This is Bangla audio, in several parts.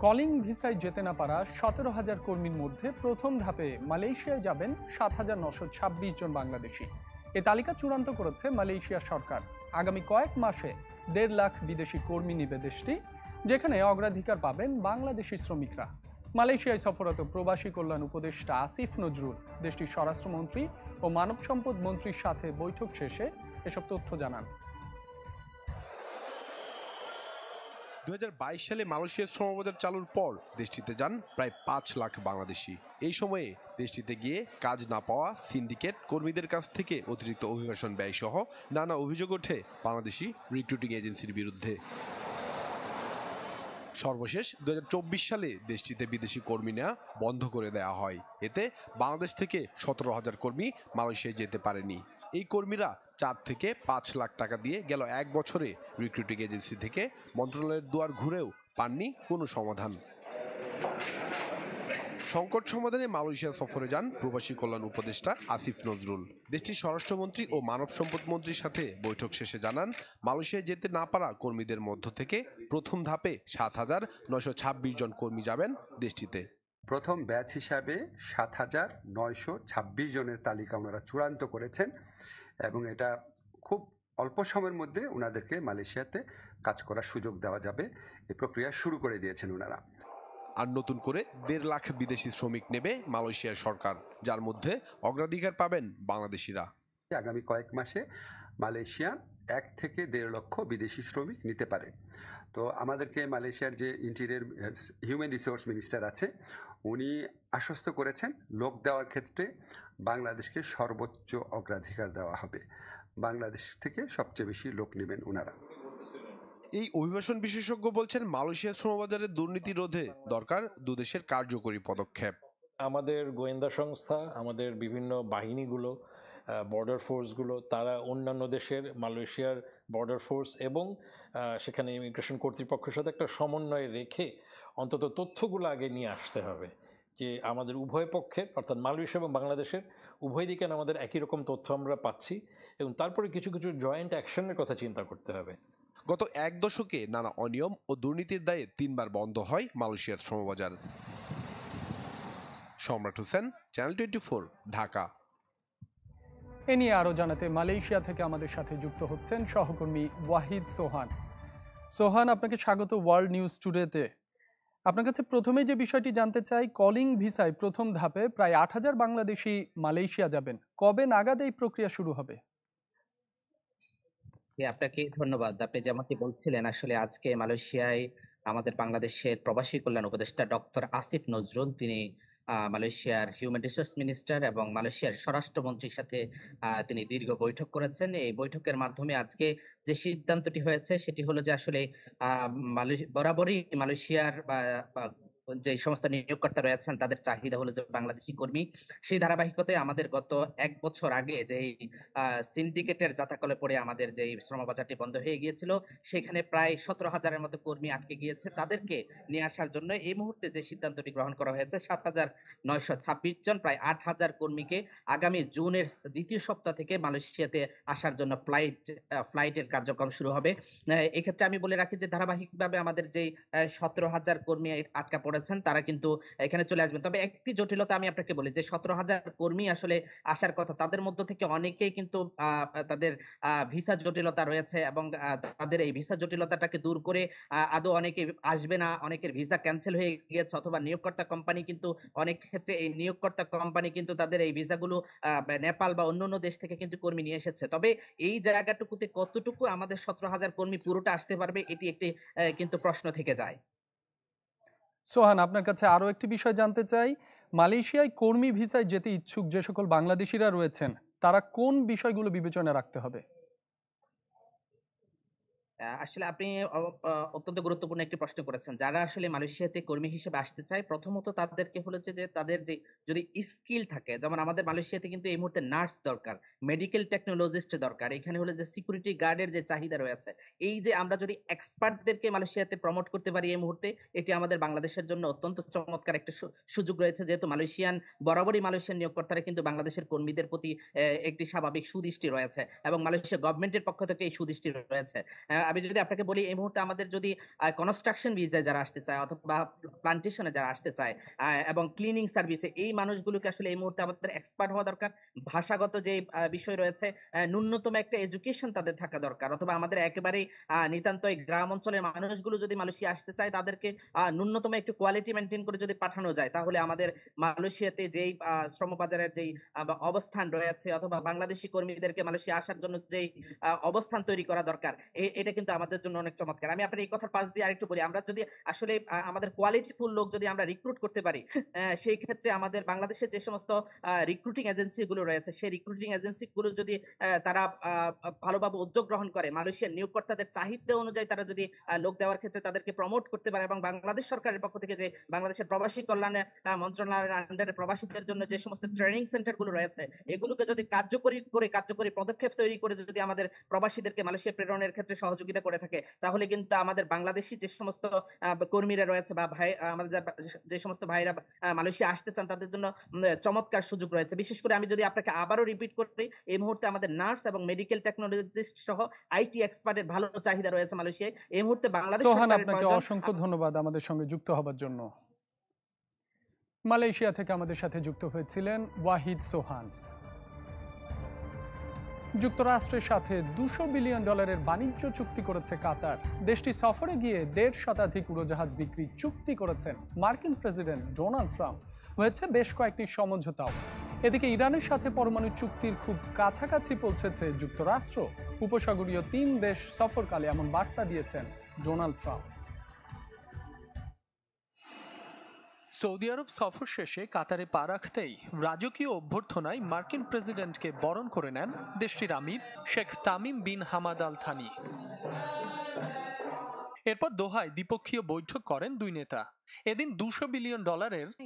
কলিং ভিসায় যেতে না পারা 17,000 কর্মীর মধ্যে প্রথম ধাপে মালয়েশিয়ায় যাবেন 7,926 জন বাংলাদেশি। এ তালিকা চূড়ান্ত করেছে মালয়েশিয়া সরকার। আগামী কয়েক মাসে 1.5 লাখ বিদেশি কর্মী নিবে দেশটি, যেখানে অগ্রাধিকার পাবেন বাংলাদেশি শ্রমিকরা। মালয়েশিয়ায় সফররত প্রবাসী কল্যাণ উপদেষ্টা আসিফ নজরুল দেশটির স্বরাষ্ট্রমন্ত্রী ও মানব সম্পদ মন্ত্রীর সাথে বৈঠক শেষে এসব তথ্য জানান। 2022 সালে মালয়েশিয়ার শ্রমবাজার চালুর পর দেশটিতে যান প্রায় 5 লাখ বাংলাদেশি। এই সময়ে দেশটিতে গিয়ে কাজ না পাওয়া সিন্ডিকেট কর্মীদের কাছ থেকে অতিরিক্ত অভিবাসন ব্যয় সহ নানা অভিযোগ ওঠে বাংলাদেশি রিক্রুটিং এজেন্সির বিরুদ্ধে। সর্বশেষ 2024 সালে দেশটিতে বিদেশি কর্মী নেওয়া বন্ধ করে দেওয়া হয়। এতে বাংলাদেশ থেকে 17,000 কর্মী মালয়েশিয়ায় যেতে পারেনি। এই কর্মীরা 4 থেকে 5 লাখ টাকা দিয়ে গেল 1 বছরে রিক্রুটিং এজেন্সি থেকে মন্ত্রণালয়ের দুয়ার ঘুরেও পাননি কোনো সমাধান। সংকট সমাধানে মালয়েশিয়া সফরে যান প্রবাসী কল্যাণ উপদেষ্টা আসিফ নজরুল। দেশটির স্বরাষ্ট্রমন্ত্রী ও মানব সম্পদ মন্ত্রীর সাথে বৈঠক শেষে জানান, মালয়েশিয়ায় যেতে না পারা কর্মীদের মধ্য থেকে প্রথম ধাপে 7,926 জন কর্মী যাবেন দেশটিতে। প্রথম ব্যাচ হিসাবে 7,926 জনের তালিকা ওনারা চূড়ান্ত করেছেন এবং এটা খুব অল্প সময়ের মধ্যে ওনাদেরকে মালয়েশিয়াতে কাজ করার সুযোগ দেওয়া যাবে, এই প্রক্রিয়া শুরু করে দিয়েছেন ওনারা। আর নতুন করে 1.5 লাখ বিদেশি শ্রমিক নেবে মালয়েশিয়ার সরকার, যার মধ্যে অগ্রাধিকার পাবেন বাংলাদেশিরা। আগামী কয়েক মাসে মালয়েশিয়া 1 থেকে 1.5 লক্ষ বিদেশি শ্রমিক নিতে পারে। তো আমাদেরকে মালয়েশিয়ার যে ইন্টেরিয়র হিউম্যান রিসোর্স মিনিস্টার আছে, উনি আশ্বস্ত করেছেন লোক দেওয়ার ক্ষেত্রে বাংলাদেশকে সর্বোচ্চ অগ্রাধিকার দেওয়া হবে। বাংলাদেশ থেকে সবচেয়ে বেশি লোক নেবেন ওনারা। এই অভিবাসন বিশেষজ্ঞ বলছেন, মালয়েশিয়ার শ্রমবাজারের দুর্নীতি রোধে দরকার দুদেশের কার্যকরী পদক্ষেপ। আমাদের গোয়েন্দা সংস্থা, আমাদের বিভিন্ন বাহিনীগুলো, বর্ডার ফোর্সগুলো, তারা অন্যান্য দেশের মালয়েশিয়ার বর্ডার ফোর্স এবং সেখানে ইমিগ্রেশন কর্তৃপক্ষের সাথে একটা সমন্বয় রেখে অন্তত তথ্যগুলো আগে নিয়ে আসতে হবে যে আমাদের উভয় পক্ষের, অর্থাৎ মালয়েশিয়া এবং বাংলাদেশের উভয় দিকে আমাদের একই রকম তথ্য আমরা পাচ্ছি, এবং তারপরে কিছু কিছু জয়েন্ট অ্যাকশনের কথা চিন্তা করতে হবে। গত 1 দশকে নানা অনিয়ম ও দুর্নীতির দায়ে 3 বার বন্ধ হয় মালয়েশিয়ার শ্রমবাজার। সম্রাট হোসেন, চ্যানেল 24, ঢাকা। এ নিয়ে আরো জানাতে মালয়েশিয়া থেকে আমাদের সাথে যুক্ত হচ্ছেন সহকর্মী ওয়াহিদ সোহান। সোহান, আপনাকে স্বাগত ওয়ার্ল্ড নিউজ টুডেতে। আপনার কাছে প্রথমে যে বিষয়টি জানতে চাই, কলিং ভিসায় প্রথম ধাপে প্রায় 8,000 বাংলাদেশি মালয়েশিয়া যাবেন। কবে নাগাদ এই প্রক্রিয়া শুরু হবে? আপনাকে ধন্যবাদ। আপনি যেমনটি বলছিলেন, আসলে আজকে মালয়েশিয়ায় আমাদের বাংলাদেশের প্রবাসী কল্যাণ উপদেষ্টা ডক্টর আসিফ নজরুল, তিনি মালয়েশিয়ার হিউম্যান রিসোর্স মিনিস্টার এবং মালয়েশিয়ার স্বরাষ্ট্রমন্ত্রীর সাথে তিনি দীর্ঘ বৈঠক করেছেন। এই বৈঠকের মাধ্যমে আজকে যে সিদ্ধান্তটি হয়েছে সেটি হলো যে আসলে বরাবরই মালয়েশিয়ার যে সমস্ত নিয়োগকর্তা রয়েছেন তাদের চাহিদা হলো যে বাংলাদেশি কর্মী। সেই ধারাবাহিকতায় আমাদের গত 1 বছর আগে যেই সিন্ডিকেটের জাতাকলে পড়ে আমাদের যেই শ্রমবাজারটি বন্ধ হয়ে গিয়েছিল, সেখানে প্রায় 17,000-এর মতো কর্মী আটকে গিয়েছে। তাদেরকে নিয়ে আসার জন্য এই মুহূর্তে যে সিদ্ধান্তটি গ্রহণ করা হয়েছে, 7,926 জন, প্রায় 8,000 কর্মীকে আগামী জুনের দ্বিতীয় সপ্তাহ থেকে মালয়েশিয়াতে আসার জন্য ফ্লাইটের কার্যক্রম শুরু হবে। এক্ষেত্রে আমি বলে রাখি যে ধারাবাহিকভাবে আমাদের যেই 17,000 কর্মী আটকা পড়েছেন তারা কিন্তু এখানে চলে আসবেন। তবে একটি জটিলতা আমি আপনাকে বলি যে 17,000 কর্মী আসলে আসার কথা, তাদের মধ্য থেকে অনেকেই কিন্তু তাদের ভিসা জটিলতা রয়েছে এবং তাদের এই ভিসা জটিলতাটাকে দূর করে আদৌ অনেকে আসবে না, অনেকের ভিসা ক্যান্সেল হয়ে গিয়েছে, অথবা নিয়োগকর্তা কোম্পানি কিন্তু অনেক ক্ষেত্রে এই নিয়োগকর্তা কোম্পানি কিন্তু তাদের এই ভিসাগুলো নেপাল বা অন্যান্য দেশ থেকে কিন্তু কর্মী নিয়ে এসেছে। তবে এই জায়গাটুকুতে কতটুকু আমাদের 17,000 কর্মী পুরোটা আসতে পারবে, এটি একটি কিন্তু প্রশ্ন থেকে যায়। সোহান, আপনার কাছে আরো একটি বিষয় জানতে চাই। মালয়েশিয়ায় কর্মী ভিসায় যেতে ইচ্ছুক যে সকল বাংলাদেশিরা রয়েছেন, তারা কোন বিষয়গুলো বিবেচনায় রাখতে হবে? আসলে আপনি অত্যন্ত গুরুত্বপূর্ণ একটি প্রশ্ন করেছেন। যারা আসলে মালয়েশিয়াতে কর্মী হিসেবে আসতে চায়, প্রথমত তাদেরকে হলো যে তাদের যে যদি স্কিল থাকে, যেমন আমাদের মালয়েশিয়াতে কিন্তু এই মুহূর্তে নার্স দরকার, মেডিকেল টেকনোলজিস্ট দরকার, এখানে হলো যে সিকিউরিটি গার্ডের যে চাহিদা রয়েছে। এই যে আমরা যদি এক্সপার্টদেরকে মালয়েশিয়াতে প্রমোট করতে পারি এই মুহূর্তে, এটি আমাদের বাংলাদেশের জন্য অত্যন্ত চমৎকার একটা সুযোগ রয়েছে, যেহেতু বরাবরই মালয়েশিয়ান নিয়োগকর্তারা কিন্তু বাংলাদেশের কর্মীদের প্রতি একটি স্বাভাবিক সুদৃষ্টি রয়েছে এবং মালয়েশিয়া গভর্নমেন্টের পক্ষ থেকে এই সুদৃষ্টি রয়েছে। আমি যদি আপনাকে বলি এই মুহূর্তে আমাদের যদি কনস্ট্রাকশন ভিসায় যারা আসতে চায় অথবা প্লান্টেশনে যারা আসতে চায় এবং ক্লিনিং সার্ভিসে এই মানুষগুলোকে আসলে এই মুহূর্তে আমাদের এক্সপার্ট হওয়া দরকার। ভাষাগত যে বিষয় রয়েছে, ন্যূনতম একটা এডুকেশন তাদের থাকা দরকার, অথবা আমাদের একেবারেই নিতান্তই গ্রাম অঞ্চলের মানুষগুলো যদি মালয়েশিয়া আসতে চায় তাদেরকে ন্যূনতম একটু কোয়ালিটি মেনটেন করে যদি পাঠানো যায়, তাহলে আমাদের মালয়েশিয়াতে যেই শ্রমবাজারের যেই অবস্থান রয়েছে অথবা বাংলাদেশি কর্মীদেরকে মালয়েশিয়া আসার জন্য যেই অবস্থান তৈরি করা দরকার, এটা কিন্তু আমাদের জন্য অনেক চমৎকার। আমি আপনার এই কথার পাশ দিয়ে আরেকটু বলি, আমরা যদি আসলে আমাদের কোয়ালিটিফুল লোক যদি আমরা রিক্রুট করতে পারি, সেই ক্ষেত্রে আমাদের বাংলাদেশের যে সমস্ত রিক্রুটিং এজেন্সি গুলো রয়েছে সেই রিক্রুটিং এজেন্সি গুলো যদি তারা ভালোভাবে উদ্যোগ গ্রহণ করে, মালয়েশিয়ার নিয়োগকর্তাদের চাহিদা অনুযায়ী তারা যদি লোক দেওয়ার ক্ষেত্রে তাদেরকে প্রমোট করতে পারে, এবং বাংলাদেশ সরকারের পক্ষ থেকে যে বাংলাদেশের প্রবাসী কল্যাণ মন্ত্রণালয়ের আন্ডারে প্রবাসীদের জন্য যে সমস্ত ট্রেনিং সেন্টার গুলো রয়েছে এগুলোকে যদি কার্যকরী পদক্ষেপ তৈরি করে যদি আমাদের প্রবাসীদেরকে মালয়েশিয়া প্রেরণের ক্ষেত্রে সহযোগিতা করে থাকে, তাহলে কিন্তু আমাদের বাংলাদেশি যে সমস্ত কর্মীরা রয়েছে বা ভাই আমাদের যে সমস্ত ভাইরা মালয়েশিয়া আসতে চান তাদের জন্য চমৎকার সুযোগ রয়েছে। বিশেষ করে আমি যদি আপনাকে আবারও রিপিট করি, এই মুহূর্তে আমাদের নার্স এবং মেডিকেল টেকনোলজিস্ট সহ আইটি এক্সপার্টের ভালো চাহিদা রয়েছে মালয়েশিয়ায়। এই মুহূর্তে বাংলাদেশ সোহান, সরকারের আপনাকে প্রয়োজন। অসংখ্য ধন্যবাদ আমাদের সঙ্গে যুক্ত হবার জন্য। মালয়েশিয়া থেকে আমাদের সাথে যুক্ত হয়েছিলেন ওয়াহিদ সোহান। যুক্তরাষ্ট্রের সাথে $200 বিলিয়ন বাণিজ্য চুক্তি করেছে কাতার। দেশটি সফরে গিয়ে 1.5 শতাধিক উড়োজাহাজ বিক্রি চুক্তি করেছেন মার্কিন প্রেসিডেন্ট ডোনাল্ড ট্রাম্প। হয়েছে বেশ কয়েকটি সমঝোতাও। এদিকে ইরানের সাথে পরমাণু চুক্তির খুব কাছাকাছি পৌঁছেছে যুক্তরাষ্ট্র। উপসাগরীয় 3 দেশ সফরকালে এমন বার্তা দিয়েছেন ডোনাল্ড ট্রাম্প। সৌদি আরব সফর শেষে কাতারে পা রাখতেই রাজকীয় অভ্যর্থনায় মার্কিন প্রেসিডেন্টকে বরণ করে নেন দেশটির আমির Sheikh Tamim bin Hamad Al Thani. এরপর দোহায় দ্বিপক্ষীয় বৈঠক করেন দুই নেতা। এদিন $200 বিলিয়ন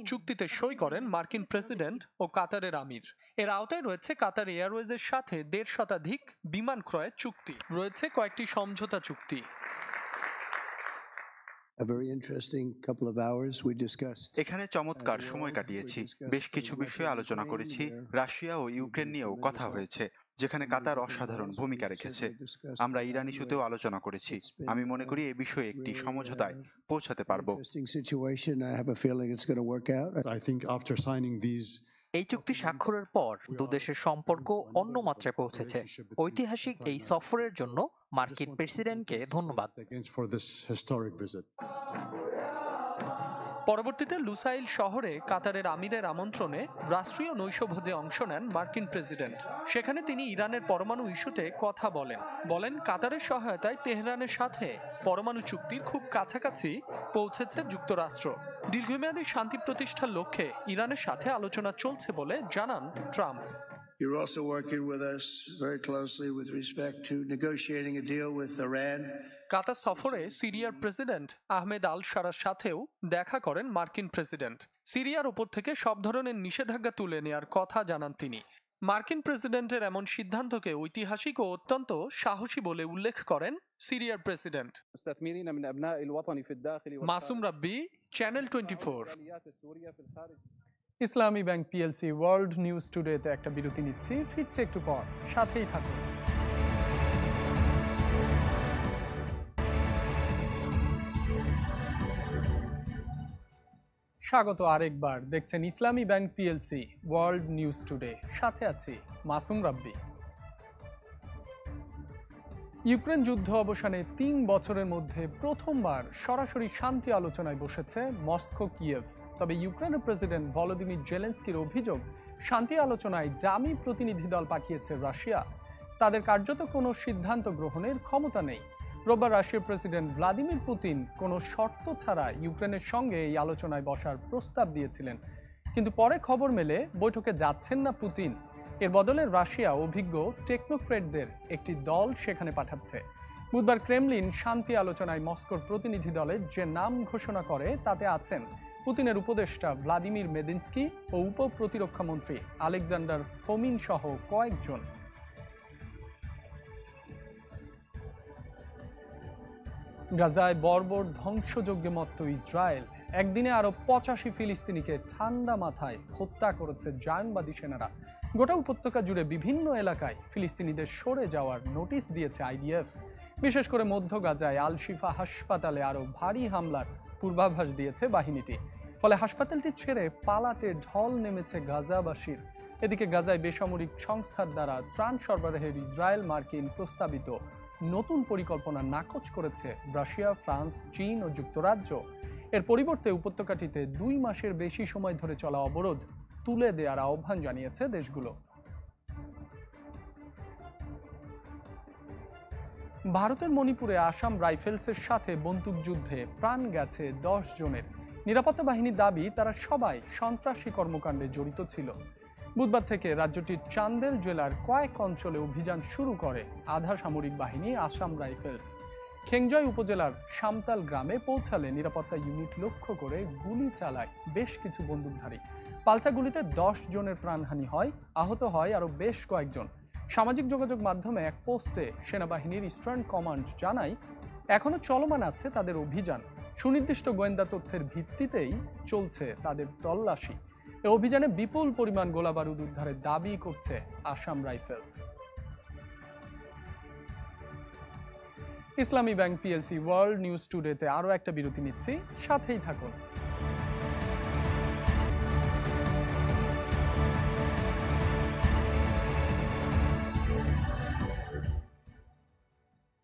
চুক্তিতে সই করেন মার্কিন প্রেসিডেন্ট ও কাতারের আমির। এর আওতায় রয়েছে কাতার এয়ারওয়েজের সাথে 1.5 শতাধিক বিমান ক্রয়ের চুক্তি, রয়েছে কয়েকটি সমঝোতা চুক্তি। এখানে চমৎকার সময় কাটিয়েছি। বেশ কিছু বিষয়ে আলোচনা করেছি। রাশিয়া ও ইউক্রেন নিয়েও কথা হয়েছে, যেখানে কাতার অসাধারণ ভূমিকা রেখেছে। আমরা ইরান ইস্যুতেও আলোচনা করেছি। আমি মনে করি এই বিষয়ে একটি সমঝোতায় পৌঁছাতে পারব। এই চুক্তি স্বাক্ষরের পর দুদেশের সম্পর্ক অন্য মাত্রায় পৌঁছেছে। ঐতিহাসিক এই সফরের জন্য মার্কিন প্রেসিডেন্টকে ধন্যবাদ। পরবর্তীতে লুসাইল শহরে কাতারের আমিরের আমন্ত্রণে রাষ্ট্রীয় নৈশভোজে অংশ নেন মার্কিন প্রেসিডেন্ট। সেখানে তিনি ইরানের পরমাণু ইস্যুতে কথা বলেন কাতারের সহায়তায় তেহরানের সাথে পরমাণু চুক্তির খুব কাছাকাছি পৌঁছেছে যুক্তরাষ্ট্র। দীর্ঘমেয়াদী শান্তি প্রতিষ্ঠার লক্ষ্যে ইরানের সাথে আলোচনা চলছে বলে জানান Trump. You're also working with us very closely with respect to negotiating a deal with Iran. কাতার সফরে সিরিয়ার প্রেসিডেন্ট আহমেদ আল শারার সাথেও দেখা করেন মার্কিন প্রেসিডেন্ট। সিরিয়ার ওপর থেকে সব ধরনের নিষেধাজ্ঞা তুলে নেওয়ার কথা জানান তিনি। মার্কিন প্রেসিডেন্টের এমন সিদ্ধান্তকে ঐতিহাসিক ও অত্যন্ত সাহসী বলে উল্লেখ করেন সিরিয়ার প্রেসিডেন্ট। মাসুম রাব্বি, চ্যানেল 24। ইসলামী ব্যাংক পিএলসি ওয়ার্ল্ড নিউজ টুডেতে একটা বিরতি নিচ্ছি, ফিরছে একটু পর, সাথেই থাকুন। স্বাগত আরেকবার, দেখছেন ইসলামী bank PLC world news today, সাথে আছি মাসুম রাব্বি। ইউক্রেন যুদ্ধ অবসানে 3 বছরের মধ্যে প্রথমবার সরাসরি শান্তি আলোচনায় বসেছে মস্কো কিয়েভ। তবে ইউক্রেনের প্রেসিডেন্ট ভলোদিমির জেলেনস্কির অভিযোগ, শান্তি আলোচনায় ডামি প্রতিনিধি দল পাঠিয়েছে রাশিয়া। তাদের কার্যত কোনো সিদ্ধান্ত গ্রহণের ক্ষমতা নেই। রোববার রাশিয়ার প্রেসিডেন্ট ভ্লাদিমির পুতিন কোনো শর্ত ছাড়া ইউক্রেনের সঙ্গে এই আলোচনায় বসার প্রস্তাব দিয়েছিলেন, কিন্তু পরে খবর মেলে বৈঠকে যাচ্ছেন না পুতিন। এর বদলে রাশিয়া অভিজ্ঞ টেকনোক্রেটদের একটি দল সেখানে পাঠাচ্ছে। বুধবার ক্রেমলিন শান্তি আলোচনায় মস্কোর প্রতিনিধি দলের যে নাম ঘোষণা করে তাতে আছেন পুতিনের উপদেষ্টা ভ্লাদিমির মেদিনস্কি ও উপ প্রতিরক্ষা মন্ত্রী আলেকজান্ডার ফোমিন সহ কয়েকজন। গাজায় বর্বর ধ্বংসযজ্ঞে মত্ত ইসরায়েল একদিনে আরো 85 ফিলিস্তিনিকে ঠান্ডা মাথায় হত্যা করেছে জায়নবাদী সেনারা। গোটা উপত্যকা জুড়ে বিভিন্ন এলাকায় ফিলিস্তিনিদের সরে যাওয়ার নোটিশ দিয়েছে আইডিএফ। বিশেষ করে মধ্য গাজায় আল শিফা হাসপাতালে আরও ভারী হামলার পূর্বাভাস দিয়েছে বাহিনীটি। ফলে হাসপাতালটি ছেড়ে পালাতে ঢল নেমেছে গাজাবাসীর। এদিকে গাজায় বেসামরিক সংস্থার দ্বারা ত্রাণ সরবরাহের ইসরায়েল মার্কিন প্রস্তাবিত নতুন পরিকল্পনা নাকচ করেছে রাশিয়া, ফ্রান্স, চীন ও যুক্তরাজ্য। এর পরিবর্তে উপত্যকাটিতে 2 মাসের বেশি সময় ধরে চলা অবরোধ তুলে দেওয়ার আহ্বান জানিয়েছে দেশগুলো। ভারতের মণিপুরে আসাম রাইফেলসের সাথে বন্দুকযুদ্ধে প্রাণ গেছে 10 জনের। নিরাপত্তা বাহিনীর দাবি তারা সবাই সন্ত্রাসী কর্মকাণ্ডে জড়িত ছিল। বুধবার থেকে রাজ্যটির চান্দেল জেলার কয়েক অঞ্চলে অভিযান শুরু করে আধা সামরিক বাহিনী আসাম রাইফেলস। খেংজয় উপজেলার সামতাল গ্রামে পৌঁছালে নিরাপত্তা ইউনিট লক্ষ্য করে গুলি চালায় বেশ কিছু বন্দুকধারী। পাল্টা গুলিতে 10 জনের প্রাণহানি হয়, আহত হয় আরও বেশ কয়েকজন। সামাজিক যোগাযোগ মাধ্যমে এক পোস্টে সেনাবাহিনীর ইস্টার্ন কমান্ড জানায় এখনো চলমান আছে তাদের অভিযান। সুনির্দিষ্ট গোয়েন্দা তথ্যের ভিত্তিতেই চলছে তাদের তল্লাশি। এই অভিযানে বিপুল পরিমাণ গোলাবারুদ উদ্ধারের দাবি করছে আসাম রাইফেলস। ইসলামী ব্যাংক পিএলসি ওয়ার্ল্ড নিউজ টুডেতে আরও একটা বিরতি নিচ্ছি, সাথেই থাকুন।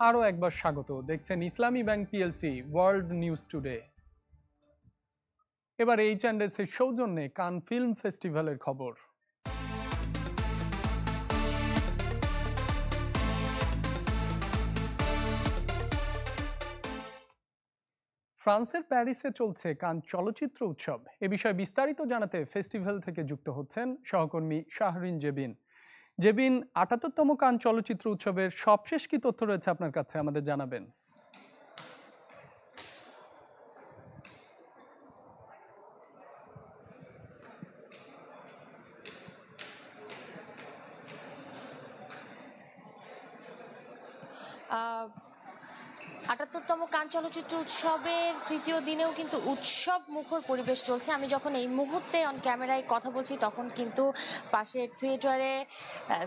আরও একবার স্বাগত। দেখছেন ইসলামী bank PLC world news today. এবার H&S এর সৌজন্যে কান ফিল্ম ফেস্টিভ্যালের খবর। ফ্রান্সের প্যারিসে চলছে কান চলচ্চিত্র উৎসব। এ বিষয়ে বিস্তারিত জানাতে ফেস্টিভ্যাল থেকে যুক্ত হচ্ছেন সহকর্মী শাহরিন জেবিন। জেবিন, ৭৮তম কান চলচ্চিত্র উৎসবের সবশেষ কি তথ্য রয়েছে আপনার কাছে, আমাদের জানাবেন। আটাত্তরতম কান চলচ্চিত্র উৎসবের তৃতীয় দিনেও কিন্তু উৎসব মুখর পরিবেশ চলছে। আমি যখন এই মুহূর্তে অন ক্যামেরায় কথা বলছি তখন কিন্তু পাশের থিয়েটারে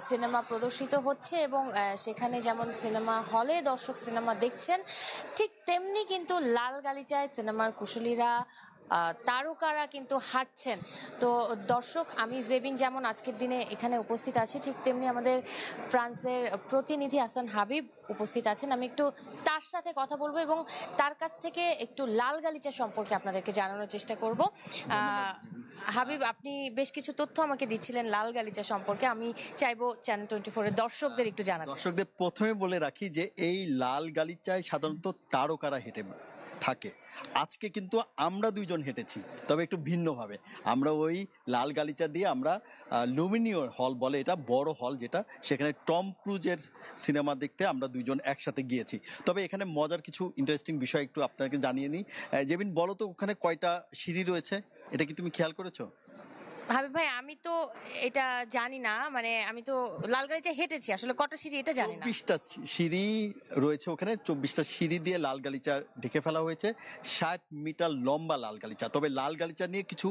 সিনেমা প্রদর্শিত হচ্ছে এবং সেখানে যেমন সিনেমা হলে দর্শক সিনেমা দেখছেন, ঠিক তেমনি কিন্তু লাল গালিচায় সিনেমার কুশলীরা, তারকারা কিন্তু হাঁটছেন। তো দর্শক, আমি জেবিন যেমন আজকের দিনে এখানে উপস্থিত আছি, ঠিক তেমনি আমাদের ফ্রান্সের প্রতিনিধি হাসান হাবিব উপস্থিত আছেন। আমি একটু তার সাথে কথা বলবো এবং তার কাছ থেকে একটু লাল গালিচা সম্পর্কে আপনাদেরকে জানানোর চেষ্টা করব। হাবিব, আপনি বেশ কিছু তথ্য আমাকে দিচ্ছিলেন লাল গালিচা সম্পর্কে, আমি চাইবো চ্যানেল 24 এর দর্শকদের একটু জানাতে। দর্শকদের প্রথমে বলে রাখি যে এই লাল গালিচায় সাধারণত তারকারা হেঁটে থাকে। আজকে কিন্তু আমরা 2 জন হেঁটেছি, তবে একটু ভিন্নভাবে। আমরা ওই লাল গালিচা দিয়ে আমরা লুমিনিয়র হল বলে, এটা বড় হল যেটা, সেখানে টম ক্রুজের সিনেমা দেখতে আমরা 2 জন একসাথে গিয়েছি। তবে এখানে মজার কিছু ইন্টারেস্টিং বিষয় একটু আপনাকে জানিয়ে নিই। জেবিন, বলো তো ওখানে কয়টা সিঁড়ি রয়েছে, এটা কি তুমি খেয়াল করেছো? হাবিব ভাই, আমি তো এটা জানি না, মানে আমি তো লাল গালিচা হেঁটেছি, আসলে কটা সিঁড়ি এটা জানি না। 24টা সিঁড়ি রয়েছে ওখানে, 24টা সিঁড়ি দিয়ে লাল গালিচা ঢেকে ফেলা হয়েছে। 60 মিটার লম্বা লাল গালিচা। তবে লাল গালিচা নিয়ে কিছু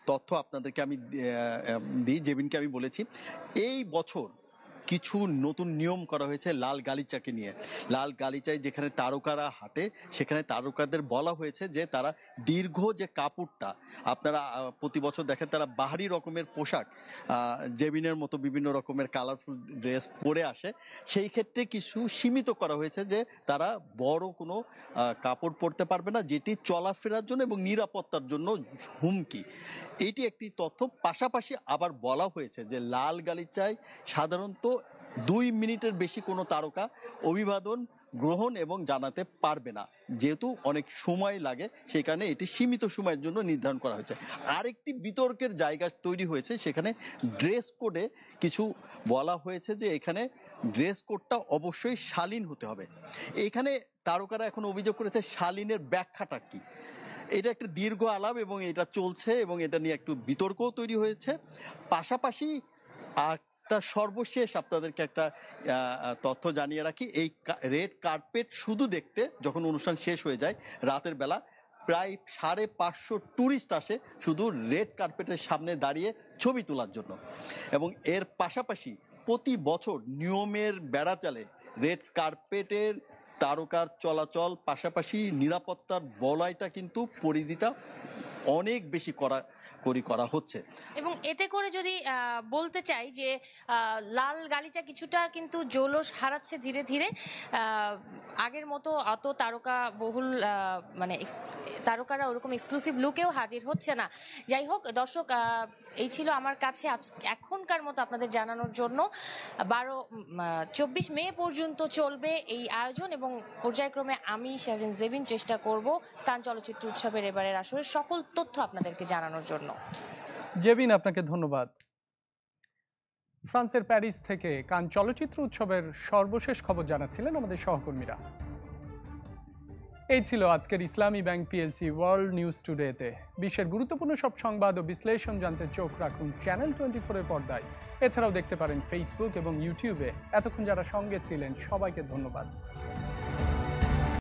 তথ্য আপনাদেরকে আমি দিই, জেবিনকে আমি বলেছি এই বছর কিছু নতুন নিয়ম করা হয়েছে লাল গালিচাকে নিয়ে। লাল গালিচায় যেখানে তারকারা হাঁটে সেখানে তারকাদের বলা হয়েছে যে তারা দীর্ঘ যে কাপড়টা, আপনারা প্রতি বছর দেখেন তারা বাহারি রকমের পোশাক, জেবিনের মতো বিভিন্ন রকমের কালারফুল ড্রেস পরে আসে, সেই ক্ষেত্রে কিছু সীমিত করা হয়েছে যে তারা বড় কোনো কাপড় পরতে পারবে না, যেটি চলাফেরার জন্য এবং নিরাপত্তার জন্য হুমকি। এটি একটি তথ্য। পাশাপাশি আবার বলা হয়েছে যে লাল গালিচায় সাধারণত 2 মিনিটের বেশি কোনো তারকা অভিবাদন গ্রহণ এবং জানাতে পারবে না, যেহেতু অনেক সময় লাগে, সেই কারণে এটি সীমিত সময়ের জন্য নির্ধারণ করা হয়েছে। আরেকটি বিতর্কের জায়গা তৈরি হয়েছে, সেখানে ড্রেস কোডে কিছু বলা হয়েছে যে এখানে ড্রেস কোডটা অবশ্যই শালীন হতে হবে। এখানে তারকারা এখন অভিযোগ করেছে শালীনের ব্যাখ্যাটা কি। এটা একটা দীর্ঘ আলাপ এবং এটা চলছে এবং এটা নিয়ে একটু বিতর্কও তৈরি হয়েছে। পাশাপাশি একটা সর্বশেষ আপনাদেরকে একটা তথ্য জানিয়ে রাখি, এই রেড কার্পেট শুধু দেখতে যখন অনুষ্ঠান শেষ হয়ে যায় রাতের বেলা প্রায় 550 ট্যুরিস্ট আসে শুধু রেড কার্পেটের সামনে দাঁড়িয়ে ছবি তোলার জন্য। এবং এর পাশাপাশি প্রতি বছর নিয়মের বেড়াচালে রেড কার্পেটের তারকার চলাচল, পাশাপাশি নিরাপত্তার বলয়টা কিন্তু পরিধিটা অনেক বেশি করা হচ্ছে। এবং এতে করে যদি বলতে চাই যে লাল গালিচা কিছুটা কিন্তু জৌলস হারাচ্ছে ধীরে ধীরে। আগের মতো অত তারকা বহুল মানে তারকারা ওরকম এক্সক্লুসিভ লুকেও হাজির হচ্ছে না। যাই হোক দর্শক, এই ছিল আমার কাছে এখনকার মতো আপনাদের জানানোর জন্য। 24 মে পর্যন্ত চলবে এই আয়োজন এবং পর্যায়ক্রমে আমি শাহরিন জেবিন চেষ্টা করব কান চলচ্চিত্র উৎসবের এবারের আসলে সকল তথ্য আপনাদেরকে জানানোর জন্য। জেবিন, আপনাকে ধন্যবাদ। ফ্রান্সের প্যারিস থেকে কান চলচ্চিত্র উৎসবের সর্বশেষ খবর জানাচ্ছিলেন আমাদের সহকর্মীরা। এই ছিল আজকের ইসলামী ব্যাংক পিএলসি ওয়ার্ল্ড নিউজ টুডেতে। বিশ্বের গুরুত্বপূর্ণ সব সংবাদ ও বিশ্লেষণ জানতে চোখ রাখুন চ্যানেল 24-এর পর্দায়। এছাড়াও দেখতে পারেন ফেসবুক এবং ইউটিউবে। এতক্ষণ যারা সঙ্গে ছিলেন সবাইকে ধন্যবাদ।